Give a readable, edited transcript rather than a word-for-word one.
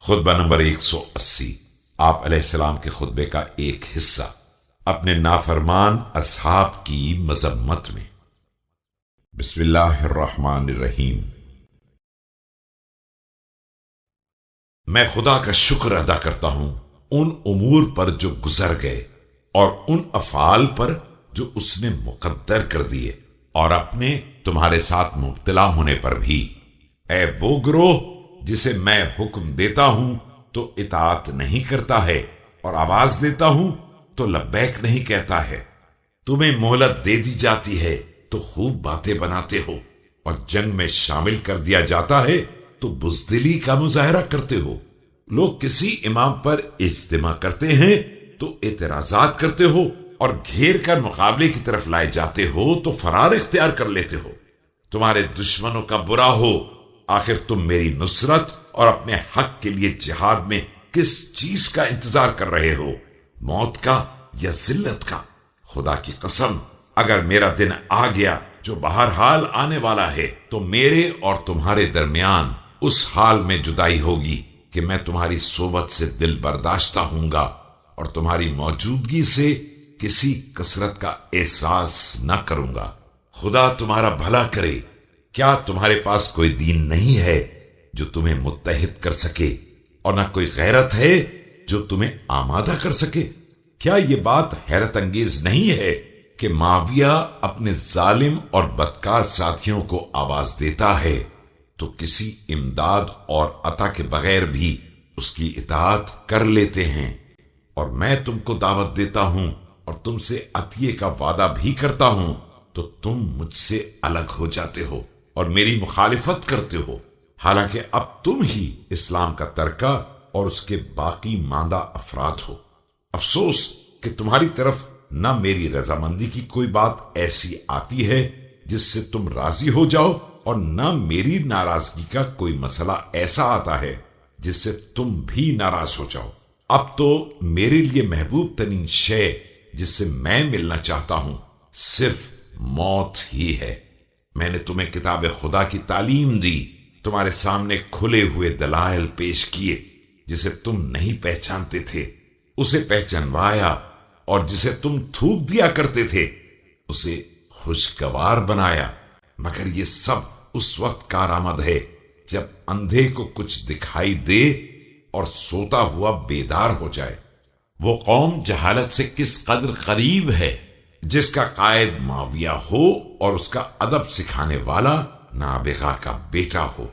خطبہ نمبر 180، آپ علیہ السلام کے خطبے کا ایک حصہ اپنے نافرمان اصحاب کی مذمت میں۔ بسم اللہ الرحمن الرحیم۔ میں خدا کا شکر ادا کرتا ہوں ان امور پر جو گزر گئے اور ان افعال پر جو اس نے مقدر کر دیے، اور اپنے تمہارے ساتھ مبتلا ہونے پر بھی۔ اے وہ گروہ جسے میں حکم دیتا ہوں تو اطاعت نہیں کرتا ہے، اور آواز دیتا ہوں تو لبیک نہیں کہتا ہے۔ تمہیں مہلت دے دی جاتی ہے تو خوب باتیں بناتے ہو، اور جنگ میں شامل کر دیا جاتا ہے تو بزدلی کا مظاہرہ کرتے ہو۔ لوگ کسی امام پر اجتماع کرتے ہیں تو اعتراضات کرتے ہو، اور گھیر کر مقابلے کی طرف لائے جاتے ہو تو فرار اختیار کر لیتے ہو۔ تمہارے دشمنوں کا برا ہو، آخر تم میری نصرت اور اپنے حق کے لیے جہاد میں کس چیز کا انتظار کر رہے ہو؟ موت کا یا ذلت کا؟ خدا کی قسم، اگر میرا دن آ گیا جو بہرحال آنے والا ہے، تو میرے اور تمہارے درمیان اس حال میں جدائی ہوگی کہ میں تمہاری صحبت سے دل برداشتہ ہوں گا، اور تمہاری موجودگی سے کسی کثرت کا احساس نہ کروں گا۔ خدا تمہارا بھلا کرے۔ کیا تمہارے پاس کوئی دین نہیں ہے جو تمہیں متحد کر سکے، اور نہ کوئی غیرت ہے جو تمہیں آمادہ کر سکے؟ کیا یہ بات حیرت انگیز نہیں ہے کہ معاویہ اپنے ظالم اور بدکار ساتھیوں کو آواز دیتا ہے تو کسی امداد اور عطا کے بغیر بھی اس کی اطاعت کر لیتے ہیں، اور میں تم کو دعوت دیتا ہوں اور تم سے عطیے کا وعدہ بھی کرتا ہوں تو تم مجھ سے الگ ہو جاتے ہو اور میری مخالفت کرتے ہو، حالانکہ اب تم ہی اسلام کا ترکہ اور اس کے باقی ماندہ افراد ہو۔ افسوس کہ تمہاری طرف نہ میری رضامندی کی کوئی بات ایسی آتی ہے جس سے تم راضی ہو جاؤ، اور نہ میری ناراضگی کا کوئی مسئلہ ایسا آتا ہے جس سے تم بھی ناراض ہو جاؤ۔ اب تو میرے لیے محبوب ترین شے جس سے میں ملنا چاہتا ہوں صرف موت ہی ہے۔ میں نے تمہیں کتاب خدا کی تعلیم دی، تمہارے سامنے کھلے ہوئے دلائل پیش کیے، جسے تم نہیں پہچانتے تھے اسے پہچانوایا، اور جسے تم تھوک دیا کرتے تھے اسے خوشگوار بنایا۔ مگر یہ سب اس وقت کارآمد ہے جب اندھے کو کچھ دکھائی دے اور سوتا ہوا بیدار ہو جائے۔ وہ قوم جہالت سے کس قدر قریب ہے جس کا قائد معاویہ ہو اور اس کا ادب سکھانے والا نابغہ کا بیٹا ہو۔